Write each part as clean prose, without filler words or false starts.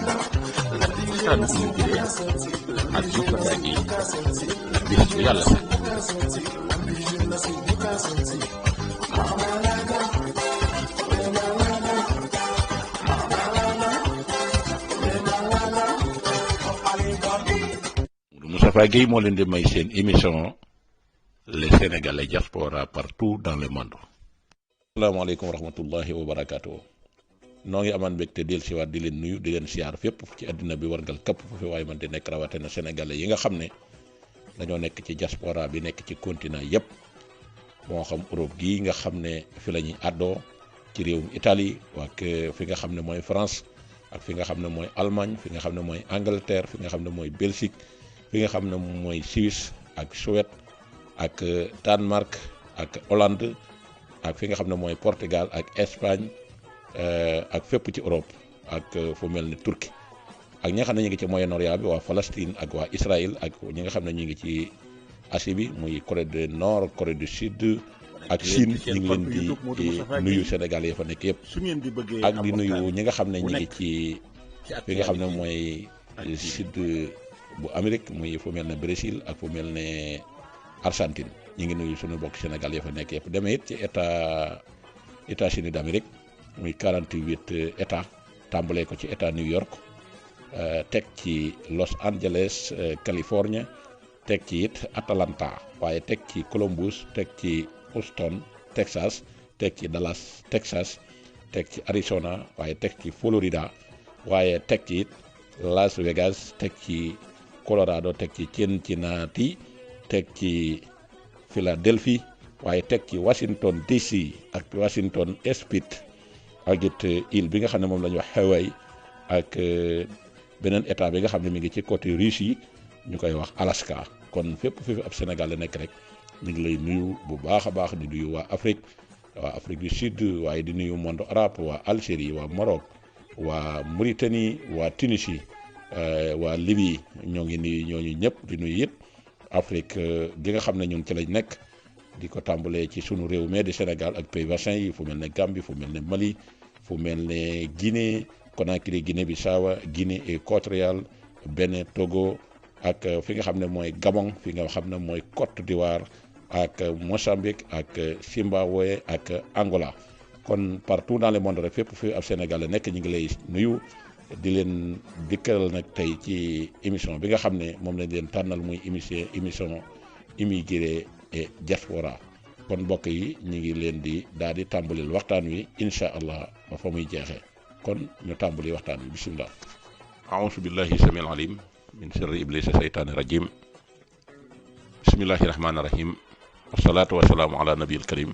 waxtaan bi ñu jëlee ak Moustapha Guèye bis bu yàlla sax. Moustapha Guèye moo leen di may seen émission les Sénégalais diaspora partout dans le monde. asalaamaaleykum wa rahmatullahi wa barakaatu. noo ngi amaan mbégte del siwaat di leen nuyu di leen siyaar fépp ci àddina bi wargal kapp fu fi waaye man di nekk rawatina sénégalais yi nga xam ne dañoo nekk ci diaspora bi nekk ci continent yépp moo xam Europe gii nga xam ne fi la ñuy àddoo ci réewum Italie ak fi nga xam ne mooy France ak fi nga xam ne mooy Allemagne fi nga xam ne mooy Angleterre fi nga xam ne mooy Belgique fi nga xam ne mooy Suisse ak Suède ak Danemark ak Hollande ak fi nga xam ne mooy Portugal ak Espagne ak fépp ci Europe ak fu mel ni Turquie ak ñi nga xam ne ñu ngi ci Moyen-Orient bi waa Palestine ak waa Israël ak ñi nga xam ne ñu ngi ci Asie bi muy Corée du Nord Corée du Sud ak Chine ñu ngi leen di nuyu Sénégalais yi fa nekk yëpp ak di nuyu ñi nga xam ne ñu ngi ci fi nga xam ne mooy sud bu Amérique muy fu mel ne Brésil ak fu mel ne Argentine ñu ngi nuyu suñu bokk Sénégalais yi fa nekk yëpp demee it ci États-Unis d'Amérique muy 48 état tàmbalee ko ci état New York teg ci Los Angeles Californie teg ci it Atlanta waaye teg ci Columbus teg ci Houston Texas teg ci Dallas Texas teg ci Arizona waaye teg ci Florida waaye teg ci it Las Vegas teg ci Colorado teg ci Cincinnati teg ci Philadelphie waaye teg ci Washington DC ak Washington State ak it île bi nga xam ne moom la ñuy wax Hawaï ak beneen état bi nga xam ne mi ngi ci côté Russie ñu koy wax Alaska kon fépp fi ab Sénégal la nekk rek ñu ngi lay nuyu bu baax a baax di nuyu waa Afrique du Sud waaye di nuyu monde arabe waa Algérie waa Maroc waa Mauritanie waa Tunisie waa Libye ñoo ngi nuyu ñooñu ñëpp di nuyu yëpp Afrique gi nga xam ne ñun ci lañ nekk di ko tàmbalee ci sunu réew mi di Sénégal ak pays voisins yi fu mel ne Gambie fu mel ne Mali fu mel ne Guinée Conakry Guinée-Bissau Guinée équatoriale Bénin Togo ak fi nga xam ne mooy Gabon fi nga xam ne mooy Côte d'Ivoire ak Mozambique ak Zimbabwe ak Angola kon partout dans le monde rek fépp fi ab Sénégal la nekk ñu ngi lay nuyu di leen dikkal nag tey ci émission bi nga xam ne moom lañ leen tànnal muy émission immigré et diaspora kon mbokk yi ñu ngi leen di daal di tàmbalil waxtaan wi incha allah ba fa muy jeexee kon ñu tàmbali waxtaan wi bisimilah. aousu billahi samil alim min sharri iblisa seytaani rajim bismillahi rahmaani rahim wasalaatu wasalaamu ala nabiil karim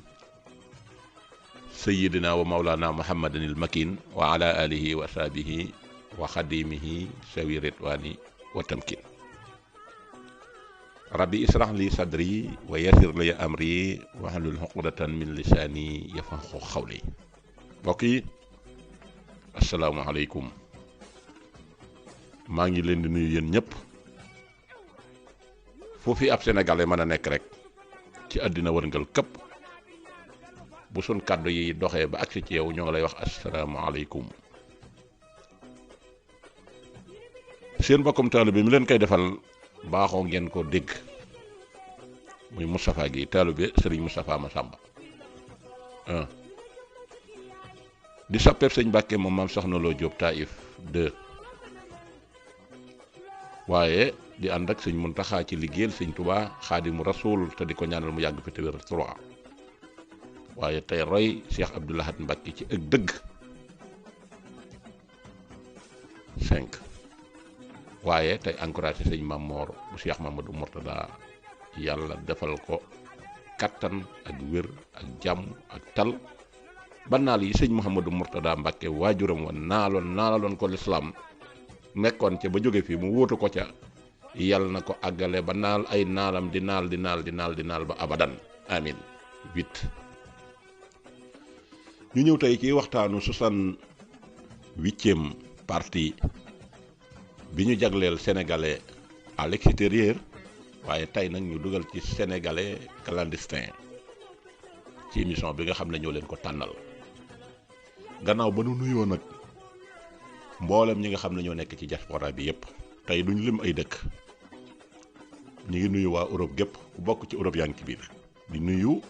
sayidina wa maulana muhammadin il makin wa ala alihi wa sahbihi wa xadimihi sawi ridwani wa tamkin rabbi israh li sadri wa yassir li amri wahlul uqdatan min lisaani yafqahu qawli mbokk yi asalaamaaleykum maa ngi leen di nuyu yéen ñëpp foofu ab sénégalais mën a nekk rek ci àddina wërngal këpp bu sun kàddu yi doxee ba agsi ci yow ñoo ngi lay wax asalaamaaleykum seen mbokkum taalibe bi mi leen koy defal baaxoo ngeen ko dégg muy Moustapha Guèye taalibe Serigne Moustapha Massamba di soppeeb sëñ Mbàkke moom maam soxna Lo Diop Taïf 2 waaye di ànd ak sëñ Muntaxa ci liggéeyal sëñ Touba Xaadimu Rasuul te di ko ñaanal mu yàgg fi te wér 3 waaye tey roy Cheikh Abdou Lahad Mbàkke ci ak dëgg 5 waaye tey encouragé sëñ Mamor bu Cheikh Mamadou Mourtada yàlla defal ko kattan ak wér ak jàmm ak tal ba naal yi sëñ Mouhamadou Mourtada Mbacke waajuram woon naalaloon ko lislaam nekkoon ca ba jóge fii mu wóotu ko ca yàlla na ko àggale ba naal ay naalam di naal ba abadan amin 8 ñu ñëw tey ci waxtaanu 68e partie bi ñu jagleel sénégalais à l'extérieur waaye tey nag ñu dugal ci sénégalais clandestin ci émission bi nga xam ne ñoo leen ko tànnal gannaaw ba nu nuyoo nag mboolem ñi nga xam ne ñoo nekk ci diaspora bi yépp tey duñ lim ay dëkk ñu ngi nuyu waa Europe gépp ku bokk ci Europe yaa ngi ci biir di nuyu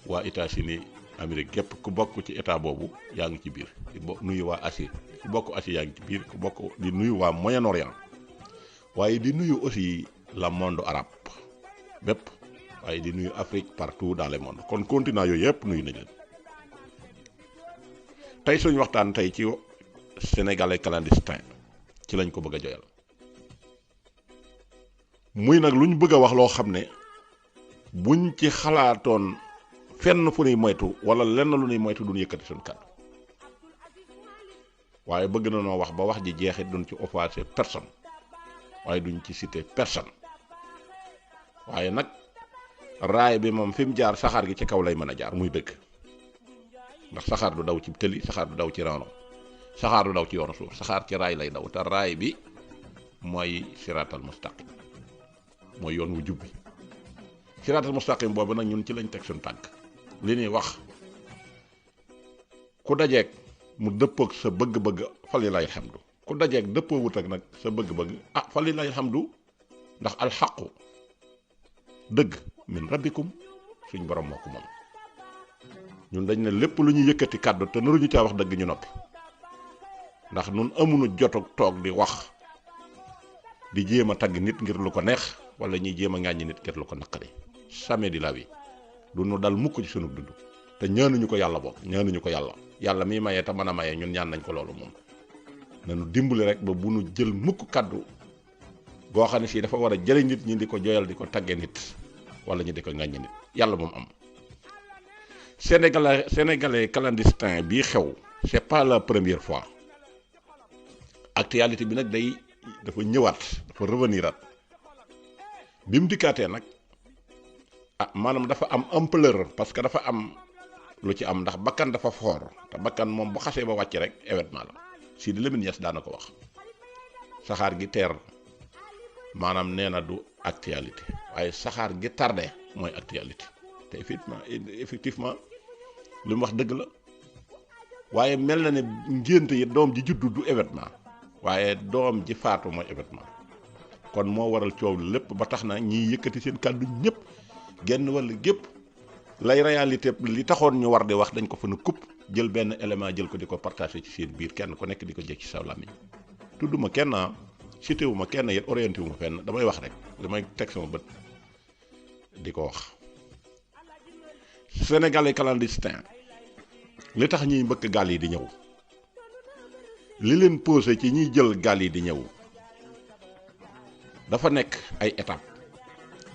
waa États-Unis Amérique gépp ku bokk ci état boobu yaa ngi ci biir di nuyu waa Asie ku bokk Asie yaa ngi ci biir ku bokk di nuyu waa Moyen-Orient waaye di nuyu aussi le monde arabe bépp waaye di nuyu Afrique partout dans le monde kon continent yooyu yëpp nuyu nañ leen tey suñu waxtaan tey ci sénégalais clandestin ci lañ ko bëgg a joyal muy nag lu ñu bëgg a wax loo xam ne buñ ci xalaatoon fenn fu ñuy moytu wala lenn lu ñuy moytu duñ yëkkati suñu kàddu waaye bëgg na noo wax ba wax ji jeexit duñ ci offenser personne waaye duñ ci citer personne waaye nag raay bi moom fi mu jaar saxaar gi ci kaw lay mën a jaar muy dëgg ndax saxaar du daw ci tëli saxaar du daw ci raano saxaar du daw ci yoonu suuf saxaar ci raay lay daw te raay bi mooy siraatal mustaqim mooy yoon wu jub bi siraatal mustaqim boobu nag ñun ci lañ teg suñu tànk li ñuy wax ku dajeeg mu dëppoog sa bëgg-bëgg falilaahi alhamdu ku dajeeg dëppoo wut ak nag sa bëgg-bëgg falilaahi alhamdu ndax alxaqu dëgg min rabbikum suñ borom moo ko moom ñun dañ ne lépp lu ñuy yëkkati kàddu te naruñu caa wax dëgg ñu noppi ndax nun amuñu jotug toog di wax di jéem a tagg nit ngir lu ko neex wala ñuy jéem a ŋàññi nit ngir lu ko naqari jamais de la vie du nu dal mukk ci sunu dund te ñaanuñu ko yàlla bokk ñaanuñu ko yàlla miy mayee te mën a mayee ñun ñaan nañ ko loolu moom nañu dimbali rek ba bu nu jël mukk kàddu goo xam ne si dafa war a jëriñ nit ñi di ko joyal di ko tagge nit wala ñu di ko ŋàññi nit yàlla moom am sénégalais clandestin bii xew c'est pas la première fois actualité bi nag dafa ñëwaat dafa revenir at bi mu dikkaatee nag maanaam dafa am ampleur parce que dafa am lu ci am ndax bakkan dafa foor te bakkan moom bu xasee ba wàcc rek événement la Sidi Lamine Niass daana ko wax saxaar gi teer maanaam nee na du actualité waaye saxaar gi tardé mooy actualité te effectivement li mu wax dëgg la waaye mel na ne ngénte yi doom ji juddu du événement waaye doom ji faatu mooy événement kon moo waral coow lépp ba tax na ñiy yëkkati seen kàddu ñëpp genn walla gépp lay réalité li taxoon ñu war di wax dañ ko fa na kupp jël benn élément jël ko di ko partagé ci seen biir kenn ku nekk di ko jël ci sa làmmiñ tudduma kenn cité wu ma kenn yet orienté wu ma fenn damay wax rek damay teg sama bët di ko wax sénégalais clandestin li tax ñuy mbëkk gaal yi di ñëw li leen posé ci ñiy jël gaal yi di ñëw dafa nekk ay étapes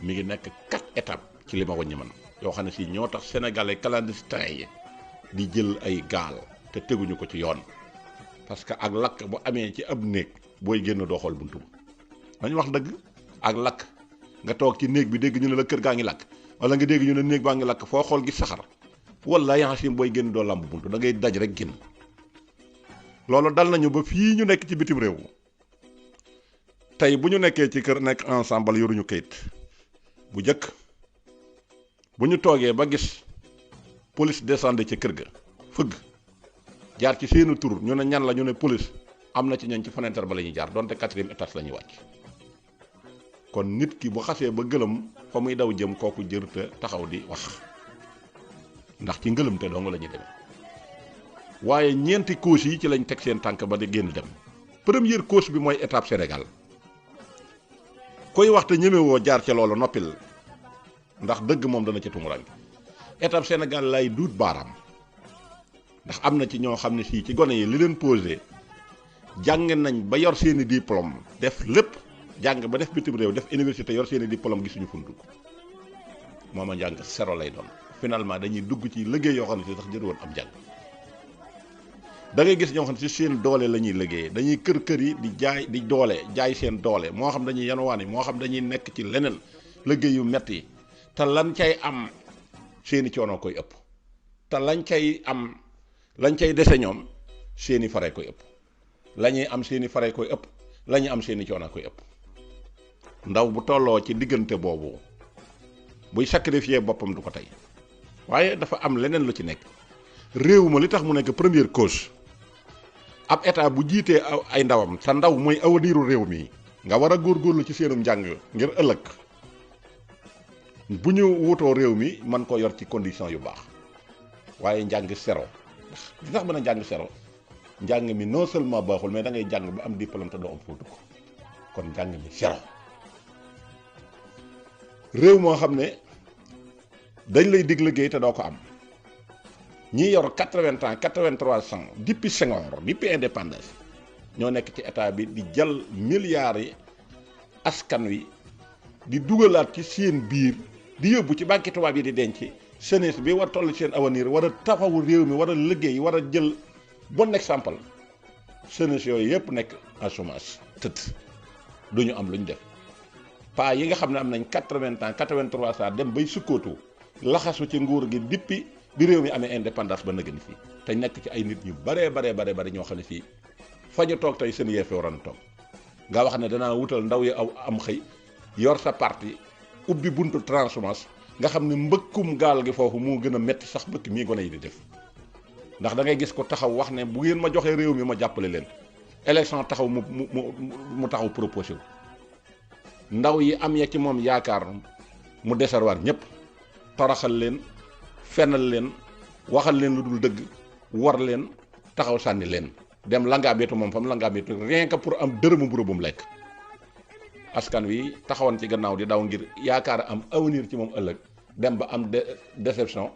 mi ngi nekk 4 étapes ci li ma wàññi man yoo xam ne si ñoo tax sénégalais clandestin yi di jël ay gaal te teguñu ko ci yoon parce que ak lakk bu amee ci ab néeg booy génn doo xool buntu dañu wax dëgg ak lakk nga toog ci néeg bi dégg ñu ne la kër gaa ngi lakk wala nga dégg ñu ne néeg baa ngi lakk foo xool gis saxar wala yaxasim booy génn doo làmb buntu da ngay daj rek génn loolu dal nañu ba fii ñu nekk ci bitim réew tey bu ñu nekkee ci kër nekk ensemble yoruñu kayit bu njëkk bu ñu toogee ba gis police descendre ci kër ga fëgg jaar ci seeni tur ñu ne ñan la ñu ne police am na ci ñooñ ci fenêtre ba la ñuy jaar donte 4e étage la ñuy wàcc kon nit ki bu xasee ba gëlëm fa muy daw jëm kooku jërte taxaw di wax ndax ci ngëlëm te dong la ñuy demee waaye ñeenti cause yi ci lañ teg seen tànk ba di génn dem première cause bi mooy étape Sénégal koy wax te ñemewoo jaar ca loolu noppil ndax dëgg moom dana ca tumuraan étape Sénégal lay duut baaraam ndax am na ci ñoo xam ne sii ci gone yi li leen posé jàng nañ ba yor seeni diplôme def lépp jàng ba def bitim réew def université yor seeni diplôme gisuñu fu ñu dugg mooma njàng zéro lay doon finalement dañuy dugg ci liggéey yoo xam ne si sax jëru woon am jàng da ngay gis ñoo xam ne si seen doole la ñuy liggéey dañuy kër yi di jaay di doole jaay seen doole moo xam dañuy yanuwaan yi moo xam dañuy nekk ci leneen liggéey yu metti yi te lan cay am seeni coono koy ëpp te lañ cay dese ñoom seeni fare koy ëpp la ñuy am seeni fare koy ëpp la ñuy am seeni coono koy ëpp ndaw bu tolloo ci diggante boobu buy sacrifier boppam du ko tey waaye dafa am leneen lu ci nekk. réew ma li tax mu nekk première cause ab état bu jiitee ay ndawam sa ndaw mooy awadiiru réew mi nga war a góorgóorlu ci seenum njàng ngir ëllëg bu ñu wutoo réew mi man ko yor ci condition yu baax waaye njàng sero li tax mën a njàng sero njàng mi non seulement baaxul mais da ngay jàng ba am diplôme te doo am foo dugg kon njàng mi sero réew moo xam ne dañ lay dig liggéey te doo ko am ñi yor 80 ans 83 ans depuis Senghor depuis indépendance ñoo nekk ci état bi di jël milliards yi askan wi di dugalaat ci seen biir di yóbbu ci banque tubaab yi di denc jeunesse bi war toll seen avenir war a taxawu réew mi war a liggéey war a jël bon exemple jeunesse yooyu yëpp nekk en chômage tëdd duñu am lu ñu def paa yi nga xam ne am nañ 80 ans 83 ans dem bay sukkootu laxasu ci nguur gi depuis bi réew mi amee indépendance ba nëgëni fii te nekk ci ay nit ñu bare ñoo xam ne fii fañu toog tey seen yeefe waroon toog nga wax ne danaa wutal ndaw yi aw am xëy yor sa parti ubbi buntu transhumance nga xam ne mbëkkum gaal gi foofu moo gën a metti sax mbëkk mii gone yi di def ndax da ngay gis ko taxaw wax ne bu ngeen ma joxee réew mi ma jàppale leen élection taxaw mu taxaw proposé wu ndaw yi am ya ci moom yaakaar mu desarwaar ñëpp toroxal leen fenal leen waxal leen lu dul dëgg war leen taxaw sànni leen dem langaabeetu moom fam langaabeetu rien que pour am dërëmu mburu bu mu lekk askan wi taxawoon ci gannaaw di daw ngir yaakaar am avenir ci moom ëllëg dem ba am déception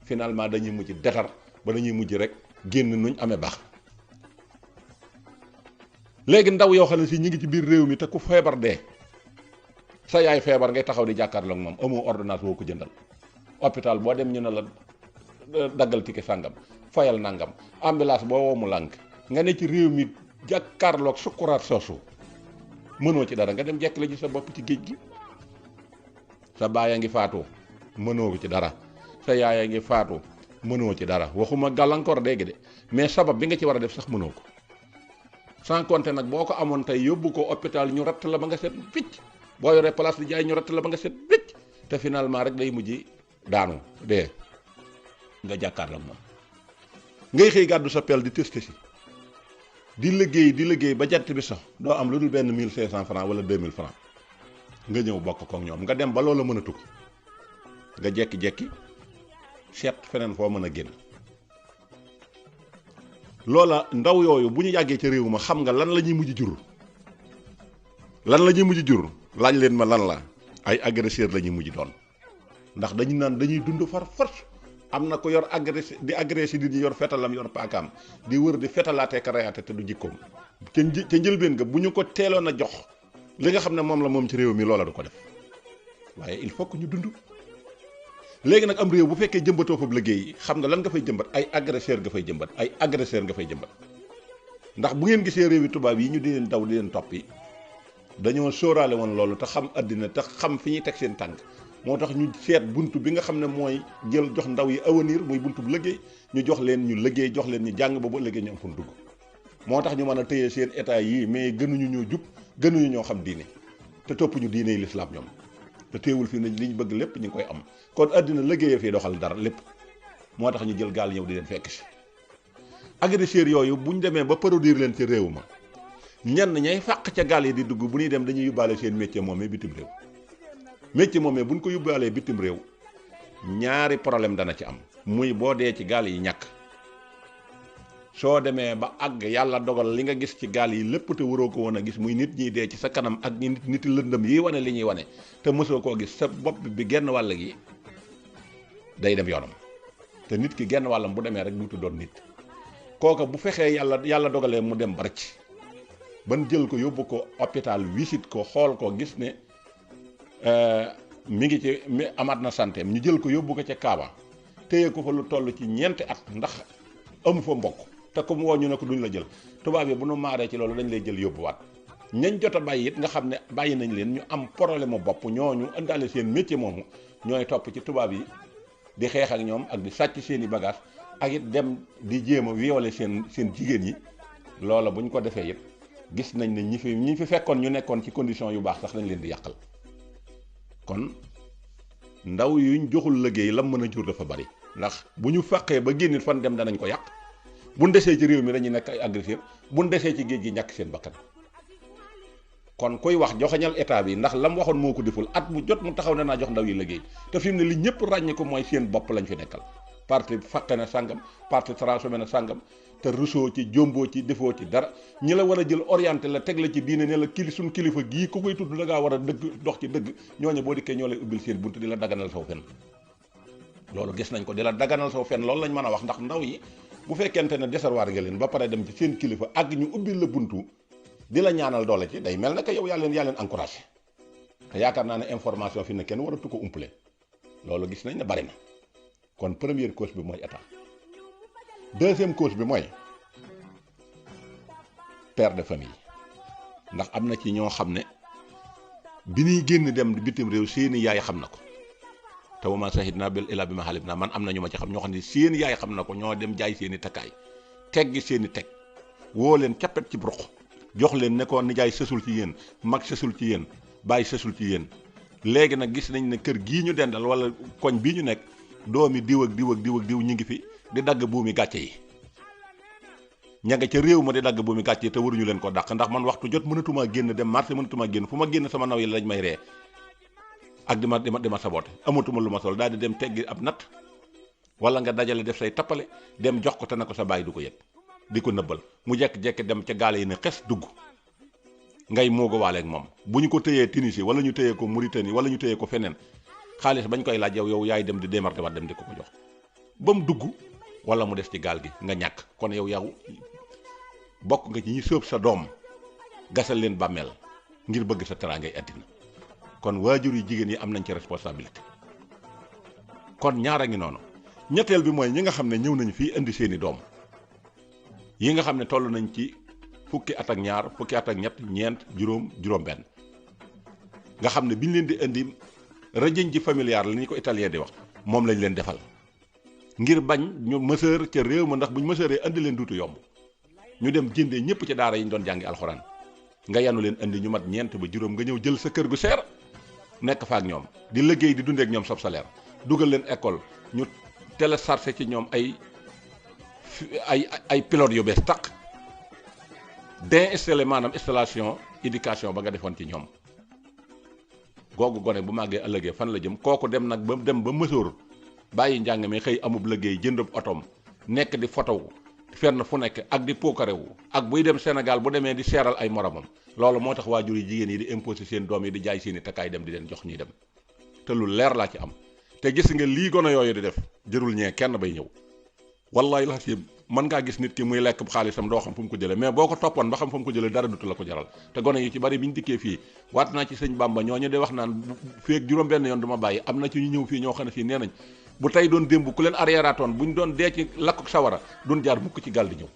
finalement dañuy mujj detar ba dañuy mujj rek génn nuñ amee baax léegi ndaw yoo xam ne si ñi ngi ci biir réew mi te ku feebar dee sa yaay feebar ngay taxaw di jàkkaarloo ak moom amoo ordonnance boo ko jëndal hôpital boo dem ñu ne la daggal ticket sàngam fayal nangam ambulance boo woo mu lànk nga ne ci réew mi jàkkaarloog sukkuraat soosu mënoo ci dara nga dem jekk la ci sa bopp ci géej gi sa baay a ngi faatu mënoo ci dara sa yaay a ngi faatu mënoo ci dara waxuma gàllankoor dégg de mais sabab bi nga ci war a def sax mënoo ko sans compter nag boo ko amoon tey yóbbu ko hôpital ñu ratt la ba nga set picc boo yoree place di jaay ñu ratt la ba nga set picc te finalement rek day mujj daanu dee nga jàkkaarloog moom ngay xëy gàddu sa pelle di testé si di liggéey ba jant bi sax doo am lu dul benn 1500 francs wala 2000 francs nga ñëw bokk kook ñoom nga dem ba loola mënatu ko nga jekki-jekki seet feneen foo mën a génn loola ndaw yooyu bu ñu yàggee ci réew ma xam nga lan la ñuy mujj jur laaj leen ma lan la ay agresseur la ñuy mujj doon ndax dañu naan dañuy dund far force am na ko yor agressé nit ñi yor fetalam yor paakaam di wër di fetalaatee ka rayaate te du jikkoom ca njëlbeen nga bu ñu ko teeloon a jox li nga xam ne moom la moom ci réew mi loola du ko def waaye il faut que ñu dund léegi nag am réew bu fekkee jëmbatoo foofu liggéey xam nga lan nga fay jëmbat ay agresseur nga fay jëmbat ndax bu ngeen gisee réew yi tubaab yi ñu di leen daw di leen toppi dañoo sóoraale woon loolu te xam àddina te xam fi ñuy teg seen tànk moo tax ñu seet buntu bi nga xam ne mooy jël jox ndaw yi avenir muy buntu bu liggéey ñu jox leen ñu liggéey jox leen ñu jàng ba bu liggéey ñu am fu mu dugg moo tax ñu mën a téye seen état yii mais gënuñu ñoo jub gënuñu ñoo xam diine te topp ñu diine yi lislaam ñoom te téewul fii ne li ñu bëgg lépp ñu ngi koy am kon àddina liggéeyee fii doxal dara lépp moo tax ñu jël gaal ñëw di leen fekk si agresseurs yooyu bu ñu demee ba produire leen ci réew ma ñenn ñay fàq ca gaal yi di dugg bu ñuy dem dañuy yóbbaale seen métier moomee bitim réew métier moomee bu ñu ko yóbbaalee bitim réew ñaari problème dana ci am muy boo dee ci gaal yi ñàkk soo demee ba àgg yàlla dogal li nga gis ci gaal yi lépp te waroo ko woon a gis muy nit ñiy dee ci sa kanam ak nit lëndëm yi wane li ñuy wane te mësoo koo gis sa bopp bi genn wàll gi day dem yoonam te nit ki genn wàllam bu demee rek duutu doon nit kooka bu fexee yàlla dogalee mu dem barc ban jël ko yóbbu ko hôpital visite ko xool ko gis ne mi ngi ci amaat na santé ñu jël ko yóbbu ko ca Kaaba téye ko fa lu toll ci ñeenti at ndax amu fa mbokk te comme woo ñu ne ko duñ la jël tubaab yi bu nu maaree ci loolu dañ lay jël yóbbuwaat ñañ jot a bàyyi it nga xam ne bàyyi nañ leen ñu am problème mu bopp ñooñu indaale seen métier moomu ñooy topp ci tubaab yi di xeex ak ñoom ak di sàcc seen i bagage ak it dem di jéem a violer seen jigéen yi loola bu ñu ko defee it gis nañ ne ñi fi fekkoon ñu nekkoon ci condition yu baax sax dañ leen di yàqal kon ndaw yuñ joxul liggéey lam mën a jur dafa bari ndax bu ñu fàqee ba génnit fan dem danañ ko yàq buñ desee ci réew mi dañuy nekk ay agresseur buñ desee ci géej gi ñàkk seen bakkan kon kuy wax joxañal état bi ndax lam waxoon moo ko deful at mu jot mu taxaw ne naa jox ndaw yi liggéey te fi mu ne li ñëpp ràññi ko mooy seen bopp lañ fi nekkal parti fàtte na sàngam parti transformé na sàngam te rusoo ci jomboo ci defoo ci dara ñi la war a jël orienté la teg la ci diine ne la suñ kilifa gii ku koy tudd da ngaa war a dëgg dox ci dëgg ñooñu boo dikkee ñoo lay ubbil seen bunt di la daganal saw fen loolu gis nañ ko di la daganal saw fen loolu lañ mën a wax ndax ndaw yi bu fekkente ne deserwaar nga leen ba pare dem ci seen kilifa ak ñu ubbil la buntu di la ñaanal doole ci day mel na que yow yaa leen encouragé te yaakaar naa ne information fi ne kenn waratu ko umpale loolu gis nañ ne bari na kon première cause bi mooy état deuxième cause bi mooy père de famille ndax am na ci ñoo xam ne bi ñuy génn dem bitim réew seeni yaay xam na ko te wama sahid naa bil ilaa bi ma xalib naa man am na ñu ma ci xam ñoo xam ne seeni yaay xam na ko ñoo dem jaay seeni takkaay teggi seeni teg woo leen cappet ci bruq jox leen ne ko nijaay sësul ci yéen mag sësul ci yéen bàyyi sësul ci yéen léegi nag gis nañ ne kër gii ñu dendal wala koñ bii ñu nekk doomi diw ak diw ak diw ak diw ñu ngi fi di dagg buumi gàcce yi ña nga ca réew ma di dagg buumi gàcce yi te waruñu leen ko dàq ndax man waxtu jot mënatumaa génn dem marché mënatumaa génn fu ma génn sama naw yi lañ may ree ak di ma saboote amatuma lu ma sol daal di dem teggi ab natt wala nga dajale def say tappale dem jox ko te na ko sa bàyyi du ko yëg di ko nëbbal mu jekk-jekk dem ca gaale yi ne xes dugg ngay moogo waaleeg moom bu ñu ko tëyee Tunisie wala ñu tëyee ko Mauritanie wala ñu tëyee ko feneen xaalis bañ koy laaj yow yaay dem di démarté waat dem di ko jox ba mu dugg wala mu des ci gaal gi nga ñàkk kon yow bokk nga ci ñi sóob sa doom gasal leen bàmmeel ngir bëgg sa teraangay àddina kon waajur yi jigéen yi am nañ ci responsabilité kon ñaara ngi noonu ñetteel bi mooy ñi nga xam ne ñëw nañu fii indi seeni doom yi nga xam ne toll nañ ci fukki at ak ñaar fukki at ak ñett ñeent juróom benn nga xam ne biñ leen di indi rëjëñ ji familiar la ni ko italien di wax moom lañ leen defal ngir bañ ñu mësër ca réew ma ndax buñ mësëree indi leen duutu yomb ñu dem jëndee ñëpp ci daara yi ñu doon jàngi alxuraan nga yanu leen indi ñu mat ñeent ba juróom nga ñëw jël sa kër gu seer nekk fa ak ñoom di liggéey di dundee ak ñoom sob salaire dugal leen école ñu téléchargé ci ñoom ay pilote yu bees tàq d'installé maanaam installation éducation ba nga defoon ci ñoom googu gone bu màggee ëllëgee fan la jëm kooku dem nag ba dem ba mësoor bàyyi njàng mi xëy amub liggéey jëndub otom nekk di fotow fenn fu nekk ak di pokarewu ak buy dem Sénégal bu demee di seeral ay moromam loolu moo tax waajur yi jigéen yi di imposé seen doom yi di jaay seeni takkaay dem di leen jox ñuy dem te lu leer laa ci am te gis nga lii gone yooyu di def jërul ñee kenn bay ñëw wallahi la si mën ngaa gis nit ki muy lekk xaalisam doo xam fu mu ko jëlee mais boo ko toppoon ba xam fu mu ko jëlee dara dutu la ko jaral te gone yi ci bari bi ñu dikkee fii waat naa ci sëñ Bamba ñooñu di wax naan fii ak juróom benn yoon du ma bàyyi am na ci ñu ñëw fii ñoo xam ne fii nee nañ bu tey doon démb ku leen arriéraatoon buñ doon dee ci lakk sawara duñ jaar mukk ci gaal di ñëw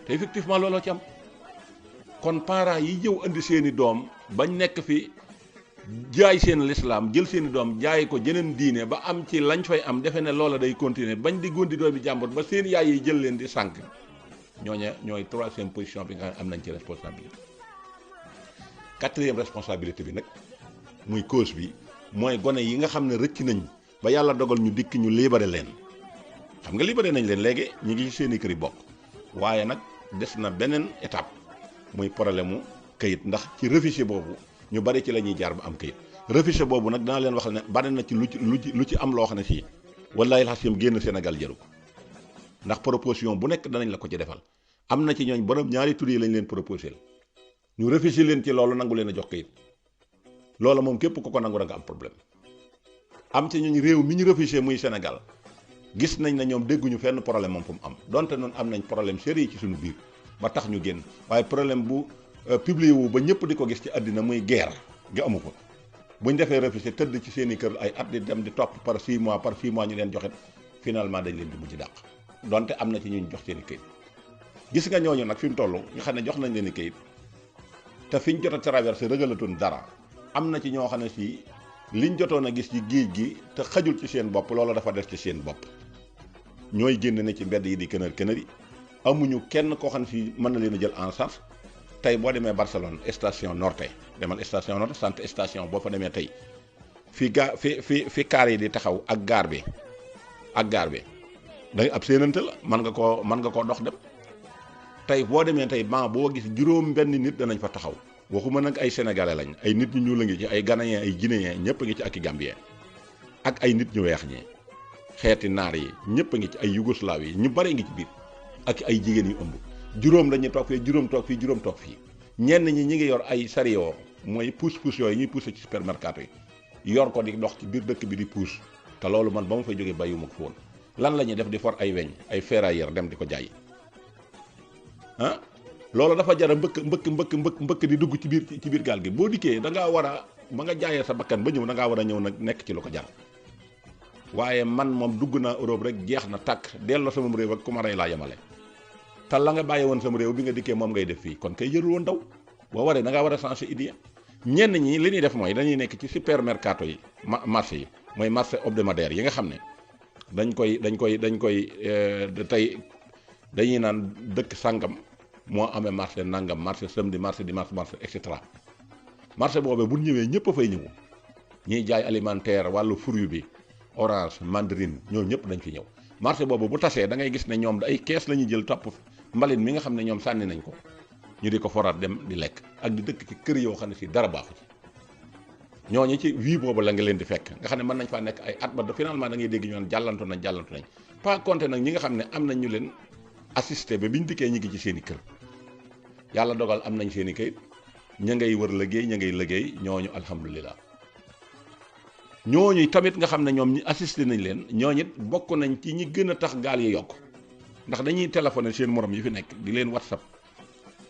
te effectivement looloo ci am kon parents yi ñëw indi seeni doom bañ nekk fi jaay seen lislaam jël seeni doom jaay ko jeneen diine ba am ci lañ fay am defe ne loola day continuer bañ di góndi doomi jàmbur ba seen yaay yi jël leen di sànq ñooy troisième position bi nga am nañ ci responsabilité quatrième responsabilité bi nag muy cause bi mooy gone yi nga xam ne rëcc nañ ba yàlla dogal ñu dikk ñu libéré leen xam nga libéré nañ leen léegi ñu ngi seen i kër yi bokk waaye nag des na beneen étape muy problème mu kayit ndax ci réfugié boobu ñu bari ci la ñuy jaar ba am kayit réfugié boobu nag dana leen wax ne bari na ci lu ci am loo xam ne fii wallahi alxasim génn Sénégal jëru ko ndax proposition bu nekk danañ la ko ci defal am na ci ñooñ borom ñaari tur yi lañ leen proposé ñu réfugié leen ci loolu nangu leen a jox kayit loolu moom képp ku ko nangu da nga am problème am ci ñooñ réew mi ñu réfugié muy Sénégal gis nañ ne ñoom dégguñu fenn problème moom fu mu am donte noonu am nañ problème sérieux ci suñu biir ba tax ñu génn waaye problème bu publié wu ba ñëpp di ko gis ci àddina muy guerre gi amu ko buñ defee réfugié tëdd ci seen i kër ay at di dem di topp par 6 mois ñu leen joxe finalement dañ leen di mujj dàq donte am na ci ñu jox seen i këyit gis nga ñooñu nag fi mu toll nga xam ne jox nañ leen i këyit te fiñ jot a traversé rëgalatoon dara am na ci ñoo xam ne si liñ jotoon a gis ci géej gi te xajul ci seen bopp loolu dafa des ci seen bopp ñooy génn ne ci mbedd yi di kënër yi amuñu kenn koo xam ne si mën na leen a jël en charge tey boo demee Barcelone station Norte demal station Norte sant station boo fa demee tey fi kaar yi di taxaw ak gaar bi ak gaar bi day ab séenante la mën nga koo dox dem. tey boo demee tey ban boo gis juróom benn nit danañ fa taxaw waxuma nag ay sénégalais lañ ay nit ñu ñuul a ngi ci ay ghanéen ay guinéen ñëpp a ngi ci ak i gambien ak ay nit ñu weex ñi xeeti naar yi ñëpp a ngi ci ay yougoslav yi ñu bare ngi ci biir ak ay jigéen yu ëmb juróom lañuy toog fii juróom toog fii juróom toog fii ñenn ñi ñi ngi yor ay sario mooy pousse-pousse yooyu ñuy pousse ci supermercato yi yor ko di dox ci biir dëkk bi di pousse te loolu man ba ma fay jógee bàyyiwuma ko foon lan la ñuy def di for ay weñ ay ferrailleur dem di ko jaay ah loolu dafa jara mbëkk di dugg ci biir gaal gi boo dikkee da ngaa war a ba nga jaayee sa bakkan ba ñëw da ngaa war a ñëw nag nekk ci lu ko jar waaye man moom dugg naa Europe rek jeex na tàkk delloo sama réew ak ku ma rey laa yemale te la nga bàyyi woon sama réew bi nga dikkee moom ngay def fii kon kay jërul woon daw boo waree da ngaa war a changer idée ñenn ñi li ñuy def mooy dañuy nekk ci supermercato yi marché yi mooy marché hebdomadaire yi nga xam ne dañ koy tey dañuy naan dëkk sàngam moo amee marché nangam marché samedi marché dimanche marché et cetera marché boobee bu ñëwee ñëpp a fay ñëw ñiy jaay alimentaire wàllu fruit bi orange mandarine ñoo ñëpp dañ fi ñëw marché boobu bu tasee da ngay gis ne ñoom ay kees la ñuy jël topp mbalit mi nga xam ne ñoom sànni nañ ko ñu di ko foraat dem di lekk ak di dëkk ci kër yoo xam ne si dara baaxu ci ñooñu ci vie boobu la nga leen di fekk nga xam ne mën nañ faa nekk ay at ba finalement da ngay dégg ñu naan jàllantu nañ pas compter nag ñi nga xam ne am nañ ñu leen assisté ba biñ dikkee ñi ngi ci seen i kër yàlla dogal am nañ seen i kayit ña ngay wër liggéey ña ngay liggéey ñooñu alhamdulilah ñooñu tamit nga xam ne ñoom ñi assisté nañ leen ñooñu it bokk nañ ci ñi gën a tax gaal yi yokk ndax dañuy téléphoné seen morom yi fi nekk di leen whatsapp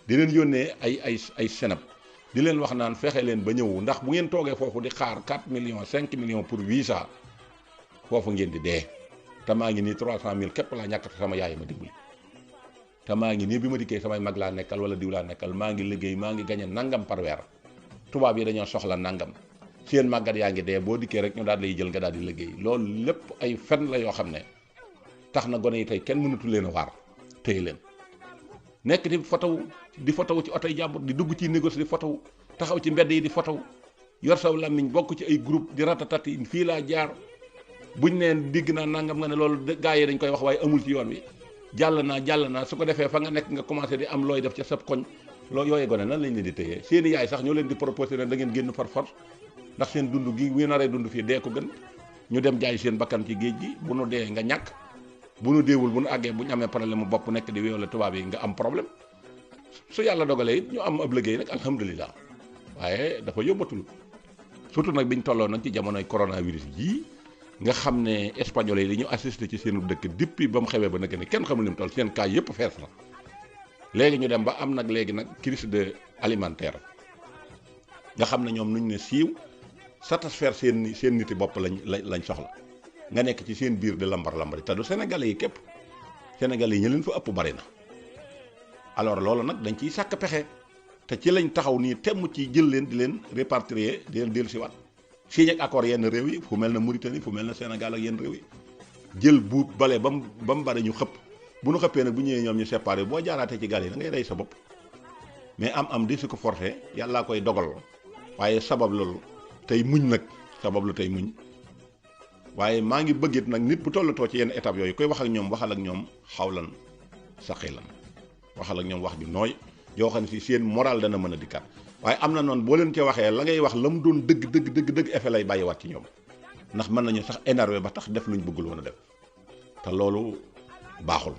di leen yónnee ay senab di leen wax naan fexe leen ba ñëw ndax bu ngeen toogee foofu di xaar 4 millions 5 millions pour visa foofu ngeen di dee te maa ngi nii 300 000 képp laa ñàkk sama yaay ma dimbali te maa ngi nii bi ma dikkee samay mag laa nekkal wala diw laa nekkal maa ngi liggéey maa ngi gañe nangam par weer tubaab yi dañoo soxla nangam seen màggat yaa ngi dee boo dikkee rek ñu daal lay jël nga daal di liggéey loolu lépp ay fen la yoo xam ne tax na gone yi tey kenn mënatu leen a waar téye leen nekk di fotow ci oto yi jàmbur di dugg ci négoce di fotow taxaw ci mbedd yi di fotow yor saw làmmiñ bokk ci ay groupe di ratatati fii laa jaar buñ neen digg naa nangam nga ne loolu gaa yi dañ koy wax waaye amul ci yoon wi jàll naa su ko defee fa nga nekk nga commencé di am looy def ca sab koñ loolu yooyu gone nan lañ leen di téyee seeni yaay sax ñoo leen di proposé ne da ngeen génn par force ndax seen dund gi bu naree dund fii dee ko gën ñu dem jaay seen bakkan ci géej gi bu nu dee nga ñàkk bu nu deewul bu nu àggee bu ñu amee problème mu bopp nekk di wéewale tubaab yi nga am problème su yàlla dogalee it ñu am ab liggéey nag alhamdulilah waaye dafa yóbbatul surtout nag biñ tolloo nag ci jamonoy coronavirus yii nga xam ne espagnol yi dañu assisté ci seenu dëkk depuis ba mu xewee ba nag ne kenn xamul ni mu toll seen cas yëpp fees na léegi ñu dem ba am nag léegi nag crise de alimentaire nga xam ne ñoom nuñ ne siiw satisfaire seen niti bopp lañ soxla nga nekk ci seen biir di lambar te du sénégalais yi képp sénégalais yi ñu leen fa ëpp bari na alors loolu nag dañ ciy sàkk pexe te ci lañ taxaw nii temm ci jël leen di leen répatrier di leen dellusiwaat signé ak accord yenn réew yi fu mel na Mauritanie fu mel na Sénégal ak yenn réew yi jël buub bale ba mu bari ñu xëpp bu nu xëppee nag bu ñëwee ñoom ñu séparé boo jaaraatee ci gaal yi da ngay rey sa bopp mais am di su ko forcé yàllaa koy dogal waaye sabab loolu tey muñ nag sabab lu tey muñ waaye maa ngi bëggit nag nit bu tollatoo ci yenn étape yooyu koy wax ak ñoom waxal ak ñoom xawlan saqilan waxal ak ñoom wax ju nooy yoo xam ne si seen moral dana mën a dikkaat waaye am na noonu boo leen ca waxee la ngay wax la mu doon dëgg effet lay bàyyiwaat ci ñoom ndax mën nañu sax énervé ba tax def luñ bëggul woon a def te loolu baaxul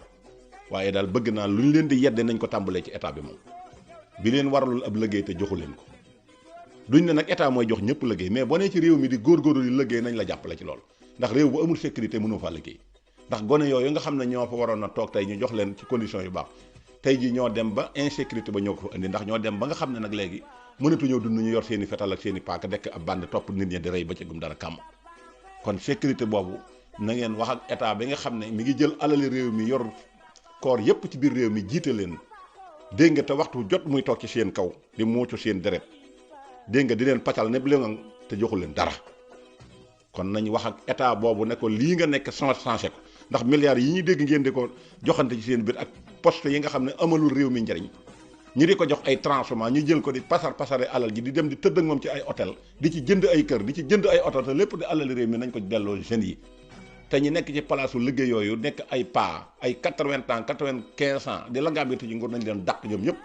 waaye daal bëgg naa luñ leen di yedde nañ ko tàmbalee ci état bi moom bi leen waralul ab liggéey te joxu leen ko duñ ne nag état mooy jox ñëpp liggéey mais boo nee ci réew mi di góorgóorlu di liggéey nañ la jàppale ci loolu ndax réew bu amul sécurité mënoo faa liggéey ndax gone yooyu nga xam ne ñoo fa waroon a toog tey ñu jox leen ci condition yu baax tey ji ñoo dem ba insécurité ba ñoo ko fa indi ndax ñoo dem ba nga xam ne nag léegi mënatuñoo dund ñu yor seen i fetal ak seen i paaka dekk ab bande topp nit ñi di rey ba ca gum dara kàmm kon sécurité boobu na ngeen wax ak état bi nga xam ne mi ngi jël alali réew mi yor koor yépp ci biir réew mi jiite leen dégg nga te waxtu jot muy toog ci seen kaw di muucu seen deret dégg nga di leen paccal ne leen te joxul leen dara kon nañ wax ak état boobu ne ko lii nga nekk changé ko ndax milliards yi ñuy dégg ngeen di ko joxante ci seen biir ak poste yi nga xam ne amalul réew mi njariñ ñu di ko jox ay transhumants ñu jël ko di pasare alal ji di dem di tëdd ak moom ci ay hôtel di ci jënd ay kër di ci jënd ay oto te lépp di alal réew mi nañ ko delloo jeunes yi te ñi nekk ci palaasu liggéey yooyu nekk ay paa ay 80 ans 95 ans di la ngàmbite ci nguur nañ leen dàq ñoom ñëpp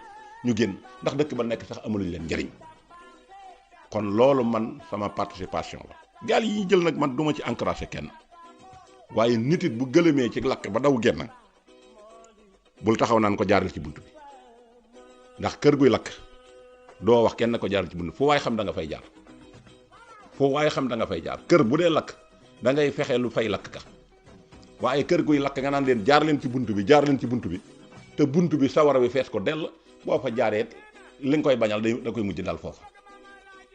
ñu génn ndax dëkk ba nekk sax amaluñ leen njëriñ. kon loolu man sama participation la gaal yi ñuy jël nag man duma ci encouragé kenn waaye nit it bu gëlëmee ci lakk ba daw génn bul taxaw naan ko jaaral ci bunt bi ndax kër guy lakk doo wax kenn ko jaaral ci bunt fu waaye xam da nga fay jaar fu waaye xam da nga fay jaar kër bu dee lakk da ngay fexe lu fay lakk ka waaye kër guy lakk nga naan leen jaar leen ci bunt bi jaar leen ci bunt bi te bunt bi sawara bi fees ko dell boo fa jaaree li nga koy bañal da koy mujj dal foofa.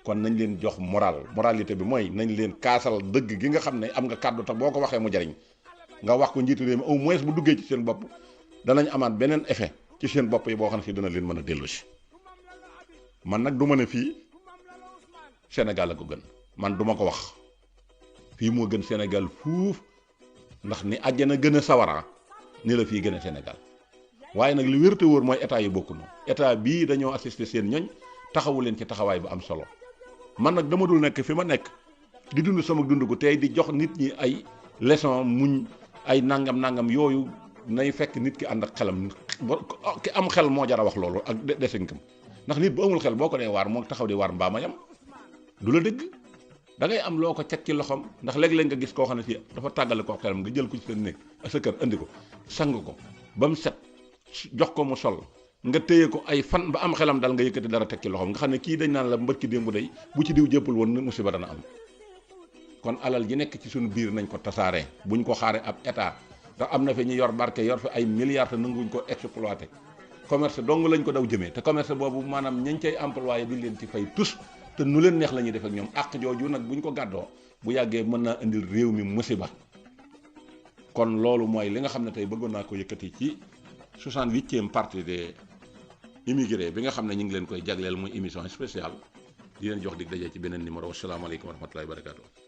kon nañ leen jox moralité bi mooy nañ leen kaasal dëgg gi nga xam ne am nga kàddu te boo ko waxee mu jariñ nga wax ko njiitu réew mi au moins bu duggee ci seen bopp danañ amaat beneen effet ci seen bopp yi boo xam ne si dana leen mën a dellu si man nag du ma ne fii Sénégal la ko gën man du ma ko wax fii moo gën Sénégal fuuf ndax ni àjjana gën a sawara ni la fii gën a Sénégal waaye nag li wér te wóor mooy état yi bokkunu état bii dañoo assister seen ñoñ taxawu leen ci taxawaay bu am solo man nag dama dul nekk fi ma nekk di dund sama dund gu tey di jox nit ñi ay leçon muñ ay nangam yooyu nay fekk nit ki ànd ak xelam ki am xel moo jar a wax loolu ak desinkam ndax nit bu amul xel boo ko dee waar moo taxaw di waar mbaama yam du la dëgg da ngay am loo ko teg ci loxoom ndax léeg-léeg nga gis koo xam ne si dafa tàggale koo xelam nga jël ko ci sa néeg sa kër andi ko sang ko ba mu set jox ko mu sol nga téye ko ay fan ba am xelam dal nga yëkkati dara teg ci loxoom nga xam ne kii dañ naan la mbërki démb day bu ci diw jëppul woon musiba dana am kon alal ji nekk ci suñu biir nañ ko tasaaree buñ ko xaaree ab état te am na fi ñu yor barke yor fi ay milliards te nanguwuñ ko exploité commerce dong lañ ko daw jëmee te commerce boobu maanaam ñañ cay employé duñ leen ci fay tous te nu leen neex la ñuy def ak ñoom àq jooju nag buñ ko gàddoo bu yàggee mën naa indil réew mi musiba kon loolu mooy li nga xam ne tey bëggoon naa ko yëkkati ci 68e partie des immigré bi nga xam ne ñu ngi leen koy jagleel muy émission spéciale di leen jox dig daje ci beneen numéro wasalaamaaleykum wa rahmatullahi wa barakatuh